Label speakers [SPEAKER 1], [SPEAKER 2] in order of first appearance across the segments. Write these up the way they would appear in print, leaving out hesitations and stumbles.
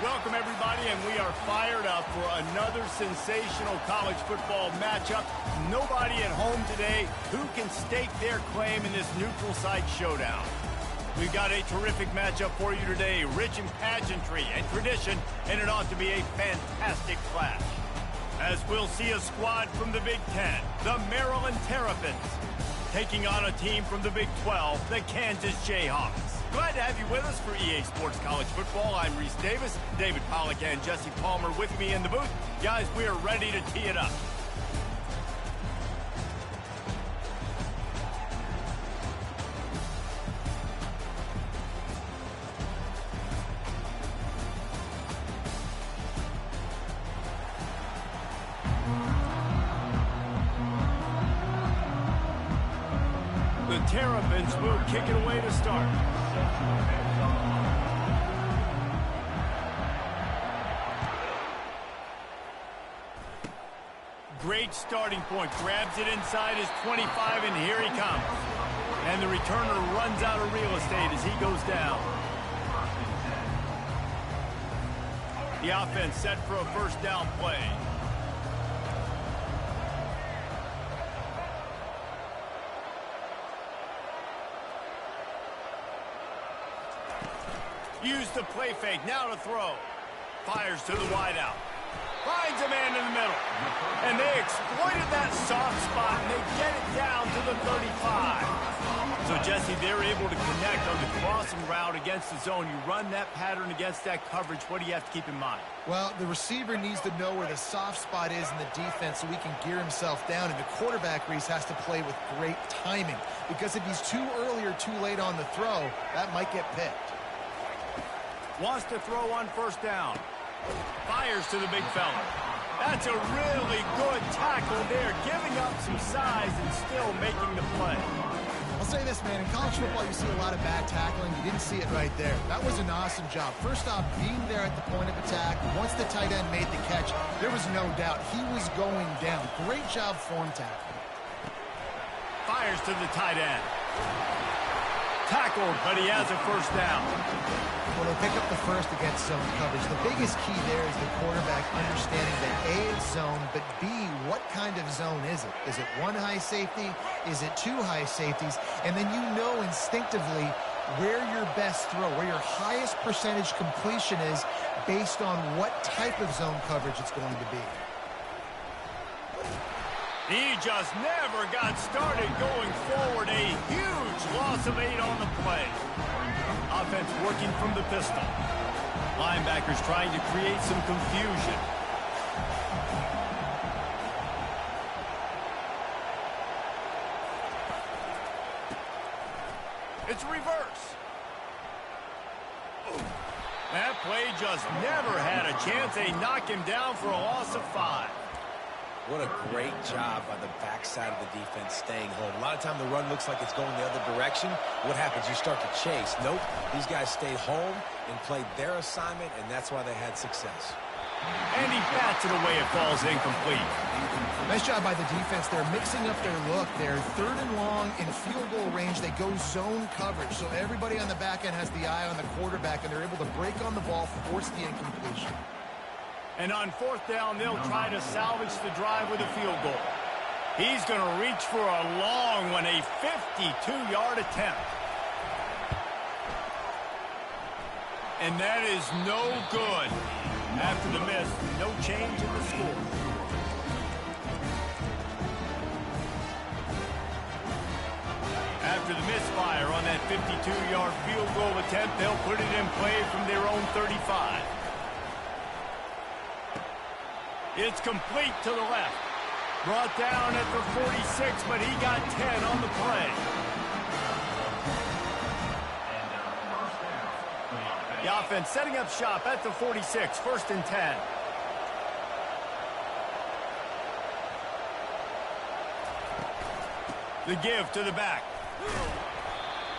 [SPEAKER 1] Welcome, everybody, and we are fired up for another sensational college football matchup. Nobody at home today who can stake their claim in this neutral site showdown. We've got a terrific matchup for you today, rich in pageantry and tradition, and it ought to be a fantastic clash. As we'll see a squad from the Big Ten, the Maryland Terrapins, taking on a team from the Big 12, the Kansas Jayhawks. Glad to have you with us for EA Sports College Football. I'm Reese Davis, David Pollack and Jesse Palmer with me in the booth. Guys, we are ready to tee it up. The Terrapins will kick it away to start. Great starting point. Grabs it inside his 25, and here he comes. And the returner runs out of real estate as he goes down. The offense set for a first down play. Used the play fake, now to throw. Fires to the wideout. Finds a man in the middle. And they exploited that soft spot, and they get it down to the 35. So, Jesse, they're able to connect on the crossing route against the zone. You run that pattern against that coverage. What do you have to keep in mind?
[SPEAKER 2] Well, the receiver needs to know where the soft spot is in the defense so he can gear himself down. And the quarterback, Reese, has to play with great timing. Because if he's too early or too late on the throw, that might get picked.
[SPEAKER 1] Wants to throw on first down. Fires to the big fella. That's a really good tackle there, giving up some size and still making the play.
[SPEAKER 2] I'll say this, man. In college football, you see a lot of bad tackling. You didn't see it right there. That was an awesome job. First off, being there at the point of attack. Once the tight end made the catch, there was no doubt he was going down. Great job form tackling.
[SPEAKER 1] Fires to the tight end. Tackled, but he has a first down.
[SPEAKER 2] Well, they'll pick up the first against zone coverage. The biggest key there is the quarterback understanding that A, it's zone, but B, what kind of zone is it? Is it one high safety? Is it two high safeties? And then you know instinctively where your best throw, where your highest percentage completion is based on what type of zone coverage it's going to be.
[SPEAKER 1] He just never got started going forward. A huge loss of 8 on the play. Offense working from the pistol. Linebackers trying to create some confusion. It's reverse. That play just never had a chance. They knock him down for a loss of 5.
[SPEAKER 3] What a great job by the backside of the defense staying home. A lot of time the run looks like it's going the other direction. What happens? You start to chase. Nope. These guys stayed home and played their assignment, and that's why they had success.
[SPEAKER 1] And he bats it away. It falls incomplete.
[SPEAKER 2] Nice job by the defense. They're mixing up their look. They're third and long in field goal range. They go zone coverage. So everybody on the back end has the eye on the quarterback, and they're able to break on the ball, force the incompletion.
[SPEAKER 1] And on fourth down, they'll try to salvage the drive with a field goal. He's going to reach for a long one, a 52-yard attempt. And that is no good. After the miss, no change in the score. After the misfire on that 52-yard field goal attempt, they'll put it in play from their own 35. It's complete to the left. Brought down at the 46, but he got 10 on the play. The offense setting up shop at the 46, first and 10. The give to the back.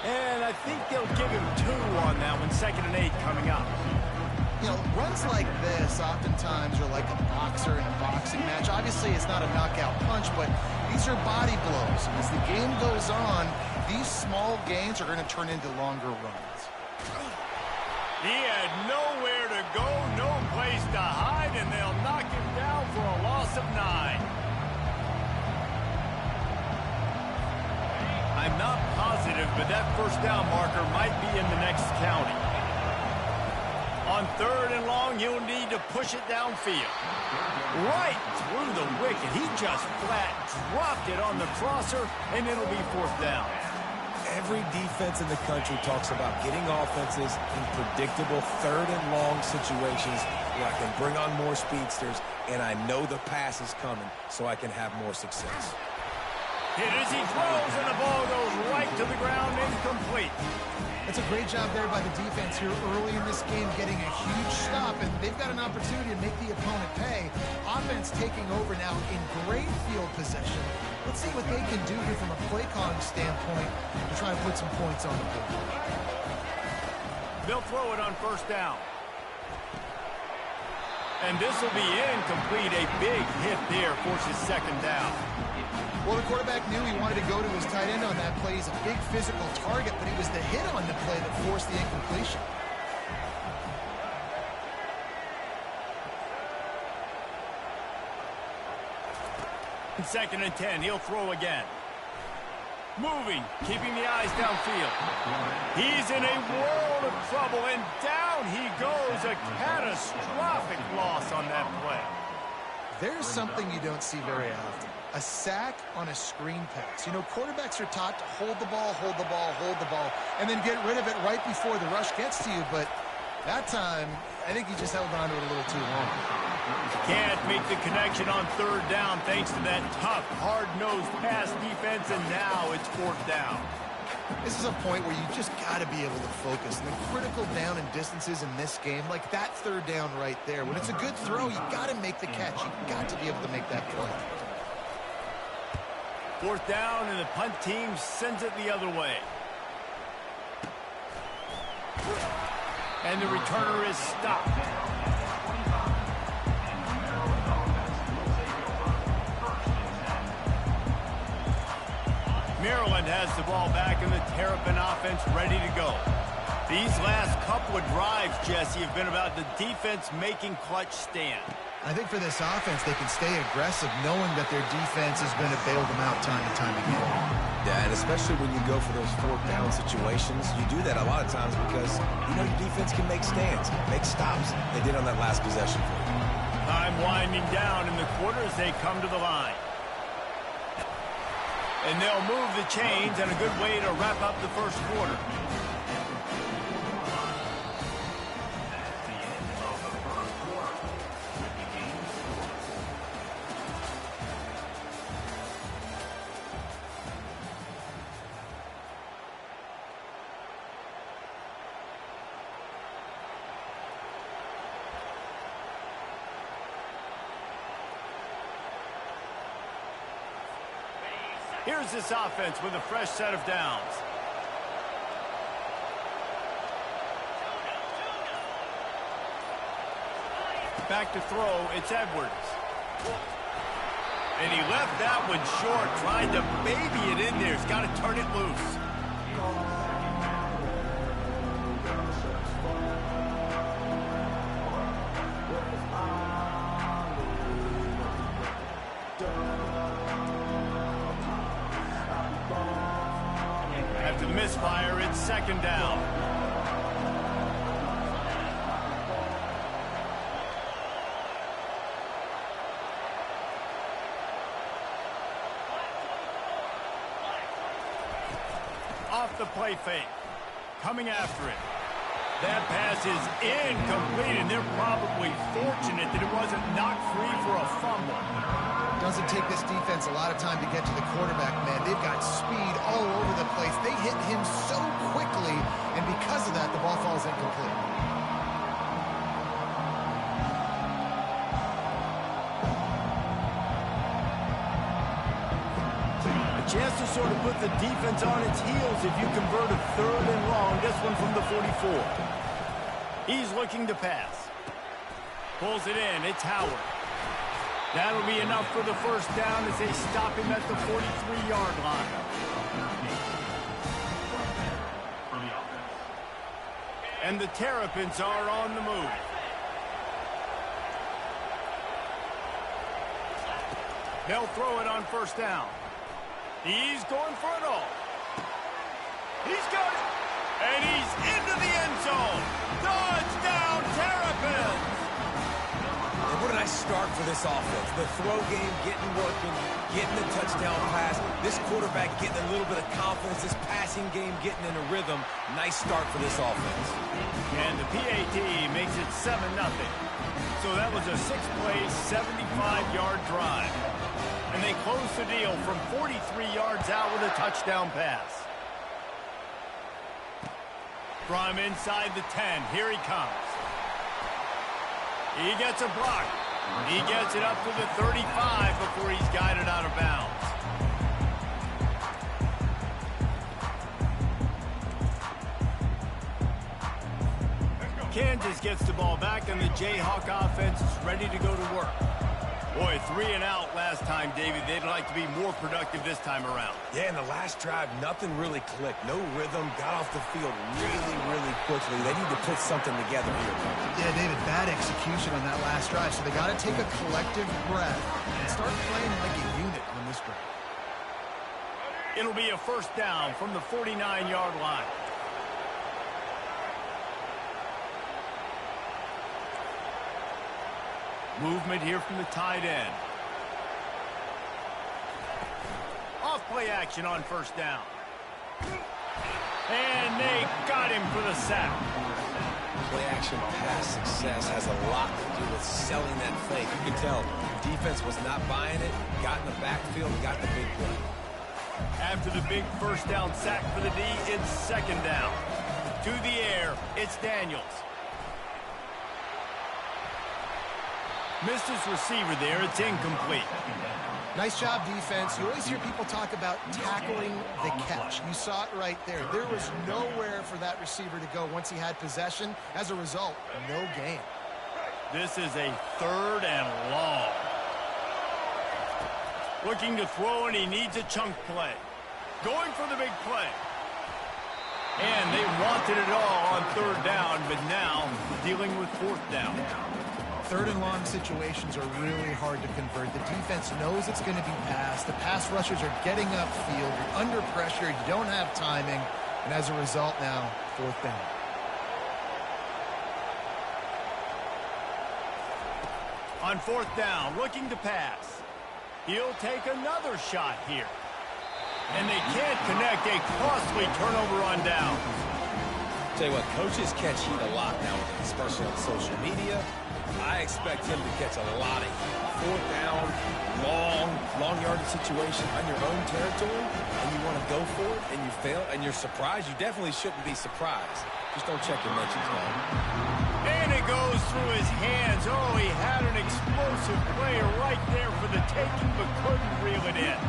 [SPEAKER 1] And I think they'll give him 2 on that one, second and 8 coming up.
[SPEAKER 2] You know, runs like this oftentimes are like a boxer in a boxing match. Obviously, it's not a knockout punch, but these are body blows. As the game goes on, these small gains are going to turn into longer runs.
[SPEAKER 1] He had nowhere to go, no place to hide, and they'll knock him down for a loss of 9. I'm not positive, but that first down marker might be in the next county. On 3rd and long, he'll need to push it downfield. Right through the wicket. He just flat dropped it on the crosser, and it'll be 4th down.
[SPEAKER 3] Every defense in the country talks about getting offenses in predictable 3rd and long situations where I can bring on more speedsters, and I know the pass is coming, so I can have more success.
[SPEAKER 1] Hit as he throws, and the ball goes right to the ground, incomplete.
[SPEAKER 2] That's a great job there by the defense here early in this game, getting a huge stop, and they've got an opportunity to make the opponent pay. Offense taking over now in great field possession. Let's see what they can do here from a play calling standpoint to try to put some points on the board.
[SPEAKER 1] They'll throw it on 1st down. And this will be incomplete. A big hit there forces 2nd down.
[SPEAKER 2] Well, the quarterback knew he wanted to go to his tight end on that play. He's a big physical target, but it was the hit on the play that forced the incompletion.
[SPEAKER 1] In 2nd and 10, he'll throw again. Moving, keeping the eyes downfield. He's in a world of trouble, and down he goes. A catastrophic loss on that play.
[SPEAKER 2] There's something you don't see very often. A sack on a screen pass. You know, quarterbacks are taught to hold the ball, and then get rid of it right before the rush gets to you. But that time, I think he just held on to it a little too long.
[SPEAKER 1] Can't make the connection on 3rd down thanks to that tough, hard-nosed pass defense, and now it's 4th down.
[SPEAKER 2] This is a point where you just got to be able to focus. And the critical down and distances in this game, like that 3rd down right there, when it's a good throw, you got to make the catch. You got to be able to make that play.
[SPEAKER 1] 4th down, and the punt team sends it the other way. And the returner is stopped. Maryland has the ball back, and the Terrapin offense ready to go. These last couple of drives, Jesse, have been about the defense making clutch stand.
[SPEAKER 2] I think for this offense, they can stay aggressive knowing that their defense is going to bail them out time and time again.
[SPEAKER 3] Yeah, and especially when you go for those 4th down situations, you do that a lot of times because you know your defense can make stands, make stops. They did on that last possession for you.
[SPEAKER 1] Time winding down in the quarter as they come to the line. And they'll move the chains, and a good way to wrap up the 1st quarter. Here's this offense with a fresh set of downs. Back to throw, it's Edwards. And he left that one short, trying to baby it in there. He's got to turn it loose. After the misfire, it's 2nd down. Off the play fake. Coming after it. That pass is incomplete, and they're probably fortunate that it wasn't knocked free for a fumble.
[SPEAKER 2] Doesn't take this defense a lot of time to get to the quarterback, man. They've got speed all over the place. They hit him so quickly, and because of that, the ball falls incomplete.
[SPEAKER 1] A chance to sort of put the defense on its heels if you convert a 3rd and long. This one from the 44. He's looking to pass. Pulls it in. It's Howard. That'll be enough for the 1st down as they stop him at the 43-yard line. And the Terrapins are on the move. They'll throw it on first down. He's going for it all. He's got it. And he's into the end zone. Touchdown, Terrapins.
[SPEAKER 3] And what a nice start for this offense. The throw game getting working, getting the touchdown pass. This quarterback getting a little bit of confidence. This passing game getting in a rhythm. Nice start for this offense.
[SPEAKER 1] And the PAT makes it 7-0. So that was a 6-play, 75-yard drive. And they close the deal from 43 yards out with a touchdown pass. From inside the 10, here he comes. He gets a block. He gets it up to the 35 before he's guided out of bounds. Kansas gets the ball back, and the Jayhawk offense is ready to go to work. Boy, 3 and out last time, David. They'd like to be more productive this time around.
[SPEAKER 3] Yeah, in the last drive, nothing really clicked. No rhythm, got off the field really quickly. They need to put something together here.
[SPEAKER 2] Yeah, David, bad execution on that last drive, so they got to take a collective breath and start playing like a unit on this drive.
[SPEAKER 1] It'll be a first down from the 49-yard line. Movement here from the tight end. Off play action on first down. And they got him for the sack.
[SPEAKER 3] Play action pass success has a lot to do with selling that fake. You can tell defense was not buying it, got in the backfield, got the big play.
[SPEAKER 1] After the big first down sack for the D, it's second down. To the air, it's Daniels. Missed his receiver there. It's incomplete.
[SPEAKER 2] Nice job, defense. You always hear people talk about tackling the catch. You saw it right there. There was nowhere for that receiver to go once he had possession. As a result, no gain.
[SPEAKER 1] This is a 3rd and long. Looking to throw, and he needs a chunk play. Going for the big play. And they wanted it all on 3rd down, but now dealing with 4th down.
[SPEAKER 2] 3rd and long situations are really hard to convert. The defense knows it's going to be passed. The pass rushers are getting upfield. You're under pressure. You don't have timing. And as a result now, 4th down.
[SPEAKER 1] On 4th down, looking to pass. He'll take another shot here. And they can't connect. A costly turnover on downs.
[SPEAKER 3] Tell you what, coaches catch heat a lot now, especially on social media. I expect him to catch a lot of heat. 4th down, long yardage situation on your own territory, and you want to go for it, and you fail, and you're surprised. You definitely shouldn't be surprised. Just don't check your mentions, man.
[SPEAKER 1] And it goes through his hands. Oh, he had an explosive play right there for the taking, but couldn't reel it in.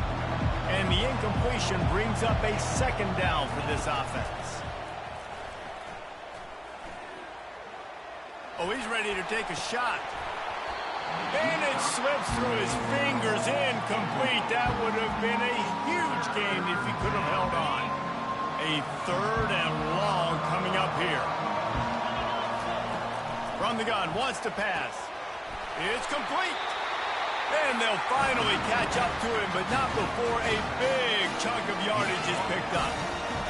[SPEAKER 1] And the incompletion brings up a 2nd down for this offense. Oh, he's ready to take a shot. And it slips through his fingers, incomplete. That would have been a huge gain if he could have held on. A 3rd and long coming up here. From the gun, wants to pass. It's complete. And they'll finally catch up to him, but not before a big chunk of yardage is picked up.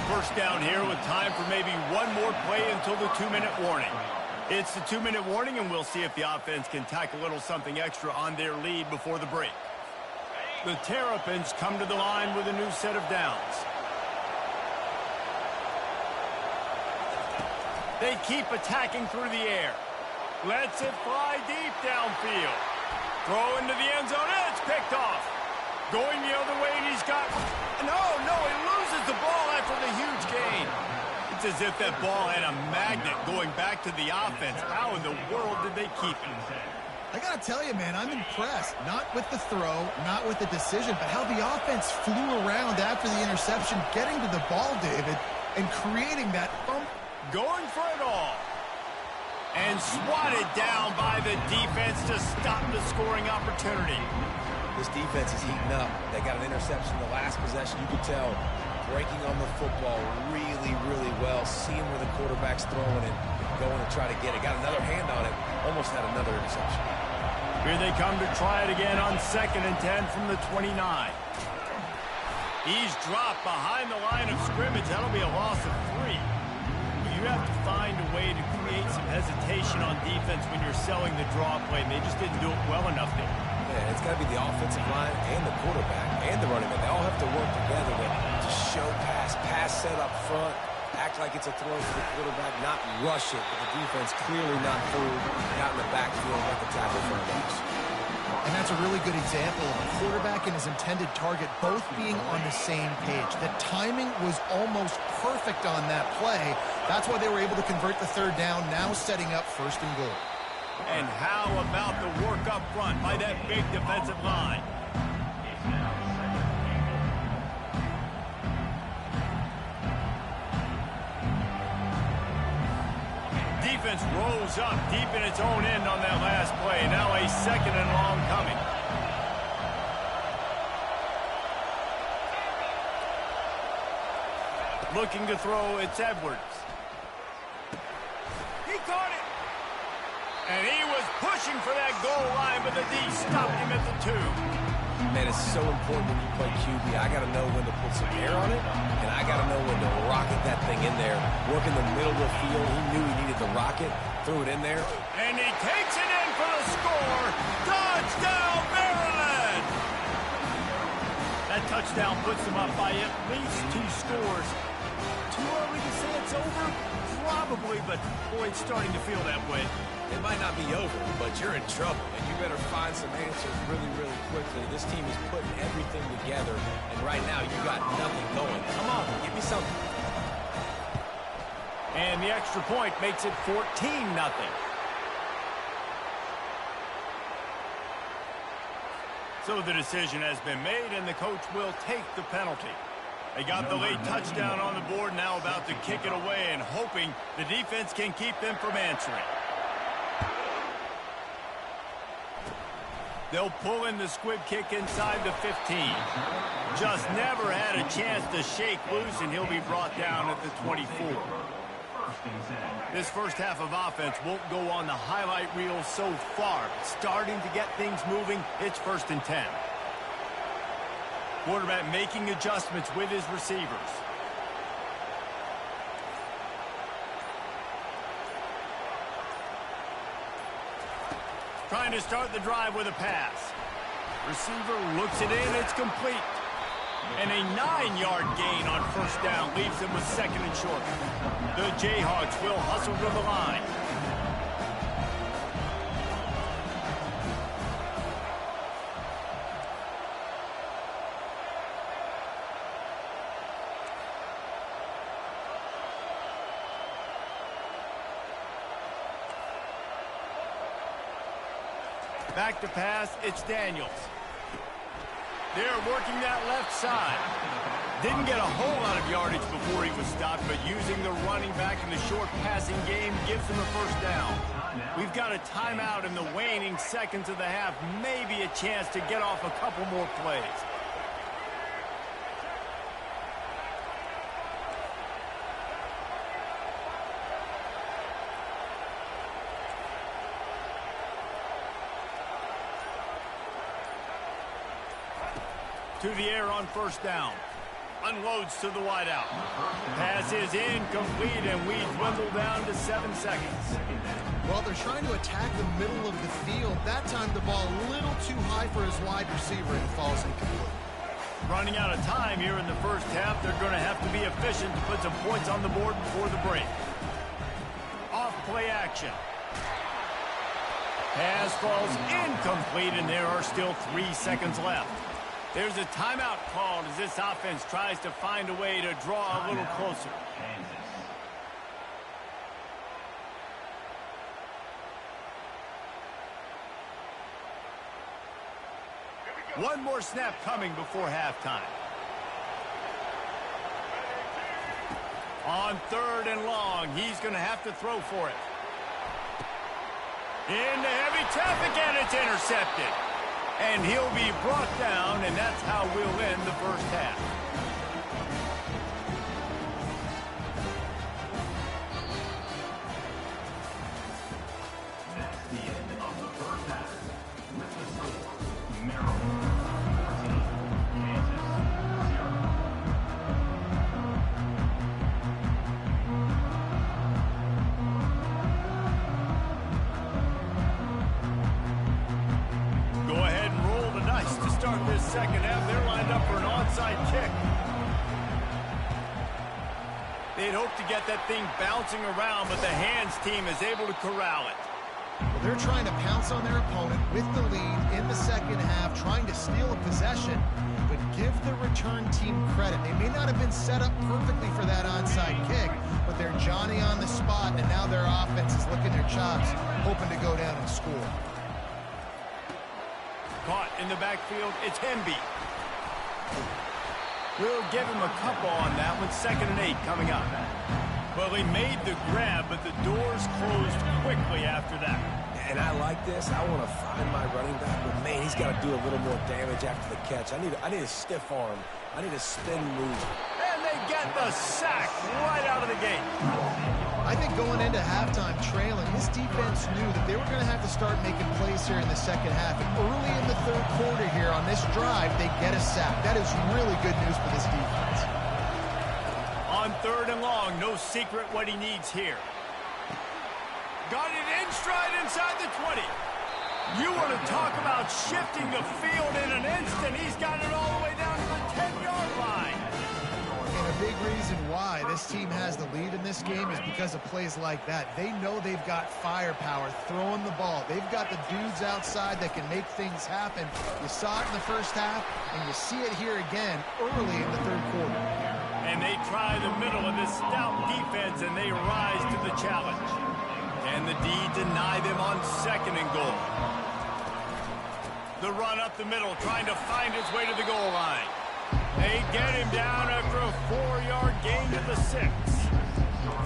[SPEAKER 1] First down here with time for maybe one more play until the 2-minute warning. It's the 2-minute warning, and we'll see if the offense can tack a little something extra on their lead before the break. The Terrapins come to the line with a new set of downs. They keep attacking through the air. Lets it fly deep downfield. Throw into the end zone, and it's picked off. Going the other way, and he's got... No, he loses the ball after the huge gain. It's as if that ball had a magnet going back to the offense. How in the world did they keep it?
[SPEAKER 2] I got to tell you, man, I'm impressed. Not with the throw, not with the decision, but how the offense flew around after the interception, getting to the ball, David, and creating that bump.
[SPEAKER 1] Going for it all. And swatted down by the defense to stop the scoring opportunity.
[SPEAKER 3] This defense is heating up. They got an interception the last possession. You could tell breaking on the football really well, seeing where the quarterback's throwing it. going to try to get it. Got another hand on it. Almost had another interception.
[SPEAKER 1] Here they come to try it again on 2nd and 10 from the 29. He's dropped behind the line of scrimmage. That'll be a loss of 3. You have to find a way to create some hesitation on defense when you're selling the draw play, and they just didn't do it well enough there.
[SPEAKER 3] Yeah, it's got to be the offensive line and the quarterback and the running back. They all have to work together to show pass set up front, act like it's a throw for the quarterback, not rush it, but the defense clearly not fooled, got in the backfield, let the tackle for a loss.
[SPEAKER 2] And that's a really good example of a quarterback and his intended target both being on the same page. The timing was almost perfect on that play. That's why they were able to convert the 3rd down, now setting up 1st and goal.
[SPEAKER 1] And how about the work up front by that big defensive line? Defense rose up deep in its own end on that last play. Now a 2nd and long coming. Looking to throw, it's Edwards. He caught it. And he was pushing for that goal line, but the D stopped him at the 2.
[SPEAKER 3] Man, it's so important when you play QB. I got to know when to put some air on it, and I got to know when to rocket that thing in there. Work in the middle of the field. He knew he needed to rocket, threw it in there.
[SPEAKER 1] And he takes it in for the score. Touchdown, Maryland! That touchdown puts them up by at least 2 scores. Too early to say it's over? Probably, but boy, it's starting to feel that way.
[SPEAKER 3] It might not be over, but you're in trouble, and you better find some answers really, really quickly. This team is putting everything together, and right now you got nothing going. Come on, give me something.
[SPEAKER 1] And the extra point makes it 14-0. So the decision has been made, and the coach will take the penalty. They got the late touchdown on the board, now about to kick it away and hoping the defense can keep them from answering. They'll pull in the squib kick inside the 15. Just never had a chance to shake loose, and he'll be brought down at the 24. This first half of offense won't go on the highlight reel so far. Starting to get things moving, it's 1st and 10. Quarterback making adjustments with his receivers. Trying to start the drive with a pass. Receiver looks it in, it's complete. And a 9-yard gain on 1st down leaves them with 2nd and short. The Jayhawks will hustle to the line. Back to pass, it's Daniels. They're working that left side. Didn't get a whole lot of yardage before he was stopped, but using the running back in the short passing game gives him a 1st down. We've got a timeout in the waning seconds of the half. Maybe a chance to get off a couple more plays. To the air on 1st down. Unloads to the wideout. Pass is incomplete, and we dwindle down to 7 seconds.
[SPEAKER 2] Well, they're trying to attack the middle of the field. That time the ball a little too high for his wide receiver and falls incomplete.
[SPEAKER 1] Running out of time here in the first half. They're going to have to be efficient to put some points on the board before the break. Off play action. Pass falls incomplete, and there are still 3 seconds left. There's a timeout called as this offense tries to find a way to draw a little closer. One more snap coming before halftime. On 3rd and long, he's going to have to throw for it. Into heavy traffic, and it's intercepted. And he'll be brought down, and that's how we'll end the first half. second half. They're lined up for an onside kick. They'd hope to get that thing bouncing around, but the hands team is able to corral it.
[SPEAKER 2] Well, they're trying to pounce on their opponent with the lead in the second half, trying to steal a possession, but give the return team credit. They may not have been set up perfectly for that onside kick, but they're Johnny on the spot, and now their offense is licking their chops, hoping to go down and score.
[SPEAKER 1] Caught in the backfield, it's Hemby. We'll give him a couple on that one. 2nd and 8 coming up. Well, he made the grab, but the doors closed quickly after that.
[SPEAKER 3] And I like this. I want to find my running back, but man, he's got to do a little more damage after the catch. I need a stiff arm. I need a spin move.
[SPEAKER 1] And they get the sack right out of the gate.
[SPEAKER 2] I think going into halftime trailing, this defense knew that they were going to have to start making plays here in the second half. And early in the third quarter here on this drive, they get a sack. That is really good news for this defense.
[SPEAKER 1] On 3rd and long, no secret what he needs here. Got it in stride inside the 20. You want to talk about shifting the field in an instant. He's got it all the way down to the 10-yard line.
[SPEAKER 2] And a big reason why this team has the lead in this game is because of plays like that. They know they've got firepower throwing the ball. They've got the dudes outside that can make things happen. You saw it in the first half, and you see it here again early in the third quarter.
[SPEAKER 1] And they try the middle of this stout defense, and they rise to the challenge. And the D deny them on 2nd and goal. The run up the middle, trying to find his way to the goal line. They get him down after a 4-yard gain to the 6.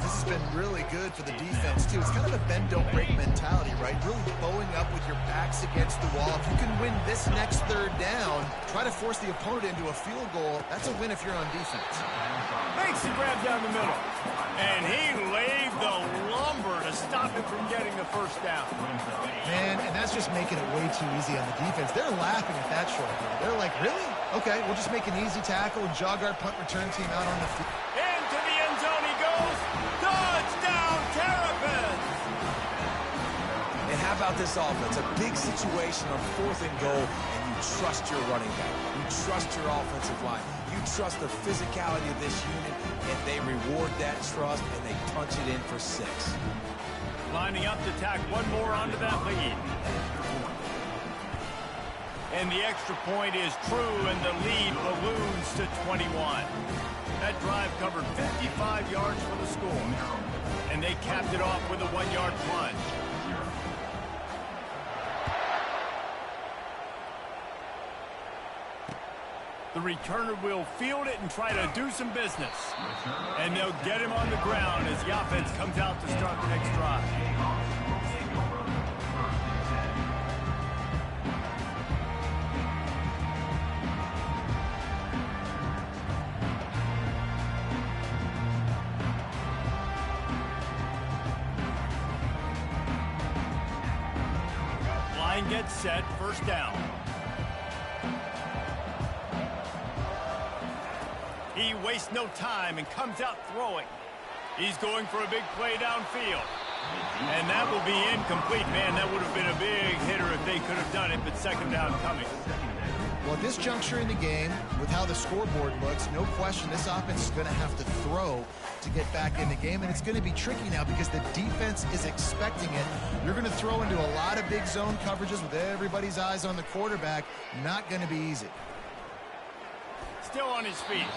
[SPEAKER 2] This has been really good for the defense, too. It's kind of a bend-don't-break mentality, right? Really bowing up with your backs against the wall. If you can win this next 3rd down, try to force the opponent into a field goal. That's a win if you're on defense.
[SPEAKER 1] Makes the grab down the middle. And he laid the lumber to stop him from getting the 1st down.
[SPEAKER 2] Man, and that's just making it way too easy on the defense. They're laughing at that short throw. They're like, really? Okay, we'll just make an easy tackle and jog our punt return team out on the field.
[SPEAKER 1] Into the end zone he goes. Touchdown, Terrapins!
[SPEAKER 3] And how about this offense? A big situation on 4th and goal, and you trust your running back. You trust your offensive line. You trust the physicality of this unit, and they reward that trust, and they punch it in for 6.
[SPEAKER 1] Lining up to tack one more onto that lead. And the extra point is true, and the lead balloons to 21. That drive covered 55 yards for the score. And they capped it off with a 1-yard plunge. The returner will field it and try to do some business. And they'll get him on the ground as the offense comes out to start the next drive. Line gets set, 1st down. He wastes no time and comes out throwing. He's going for a big play downfield. And that will be incomplete. Man, that would have been a big hitter if they could have done it, but 2nd down coming.
[SPEAKER 2] Well, at this juncture in the game, with how the scoreboard looks, no question this offense is going to have to throw to get back in the game, and it's going to be tricky now because the defense is expecting it. You're going to throw into a lot of big zone coverages with everybody's eyes on the quarterback. Not going to be easy.
[SPEAKER 1] Still on his feet.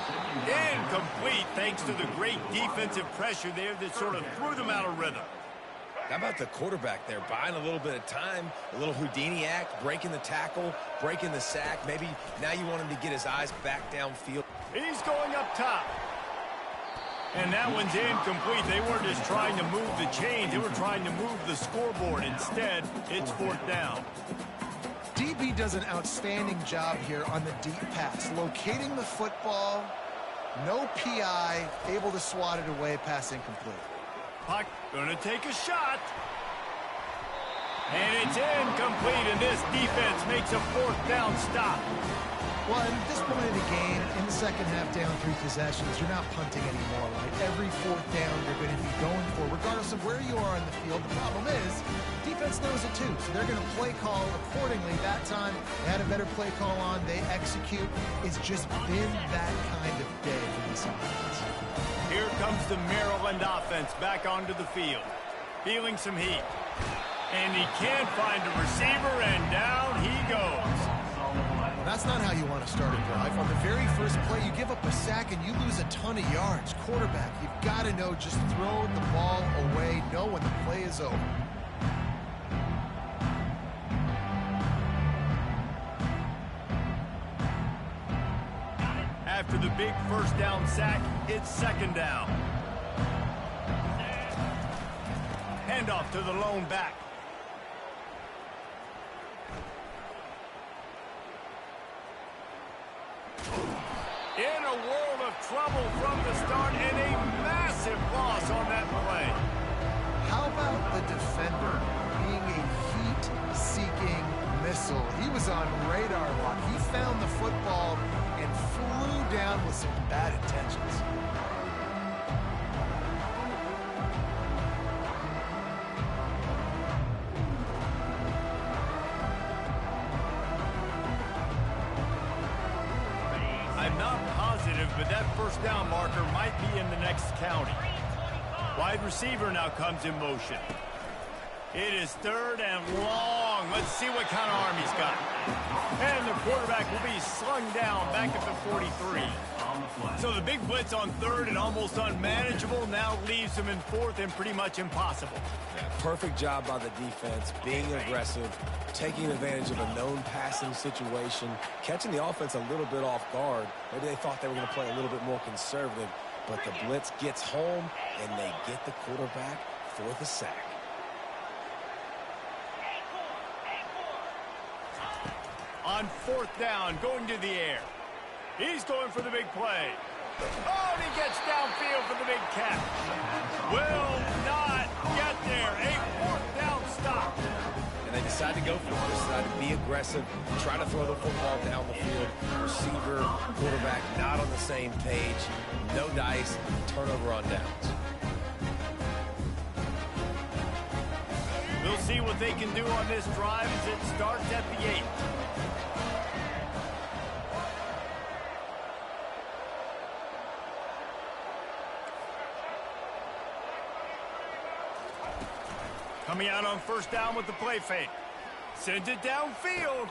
[SPEAKER 1] Incomplete thanks to the great defensive pressure there that sort of threw them out of rhythm.
[SPEAKER 3] How about the quarterback there, buying a little bit of time, a little Houdini act, breaking the tackle, breaking the sack. Maybe now you want him to get his eyes back downfield.
[SPEAKER 1] He's going up top. And that one's incomplete. They weren't just trying to move the chains. They were trying to move the scoreboard. Instead, it's 4th down.
[SPEAKER 2] DB does an outstanding job here on the deep pass, locating the football, no PI, able to swat it away, pass incomplete.
[SPEAKER 1] Puck gonna take a shot. And it's incomplete, and this defense makes a 4th down stop.
[SPEAKER 2] Well, at this point of the game, in the second half, down 3 possessions, you're not punting anymore, right? Every 4th down you're going to be going for, regardless regardless of where you are in the field. The problem is, defense knows it too, so they're going to play call accordingly. That time, they had a better play call on. They execute. It's just been that kind of day for this offense.
[SPEAKER 1] Here comes the Maryland offense back onto the field. Feeling some heat. And he can't find a receiver, and down he goes.
[SPEAKER 2] That's not how you want to start a drive. On the very first play, you give up a sack and you lose a ton of yards. Quarterback, you've got to know, just throw the ball away. Know when the play is over.
[SPEAKER 1] After the big first down sack, it's second down. Handoff to the lone back. In a world of trouble from the start, and a massive loss on that play.
[SPEAKER 2] How about the defender being a heat-seeking missile? He was on radar lock. He found the football and flew down with some bad intentions.
[SPEAKER 1] I'm not positive, but that first down marker might be in the next county. Wide receiver now comes in motion. It is third and long. Let's see what kind of arm he's got. And the quarterback will be slung down back at the 43. So the big blitz on third and almost unmanageable now leaves him in fourth and pretty much impossible.
[SPEAKER 3] Yeah, perfect job by the defense, being aggressive, taking advantage of a known passing situation, catching the offense a little bit off guard. Maybe they thought they were going to play a little bit more conservative, but the blitz gets home, and they get the quarterback for the sack.
[SPEAKER 1] On fourth down, going to the air. He's going for the big play. Oh, and he gets downfield for the big catch. Will not get there. A fourth down stop.
[SPEAKER 3] And they decide to go for it. They decide to be aggressive, try to throw the football down the field. Receiver, quarterback, not on the same page. No dice, turnover on downs.
[SPEAKER 1] We'll see what they can do on this drive as it starts at the 8. Coming out on first down with the play fake. Sends it downfield.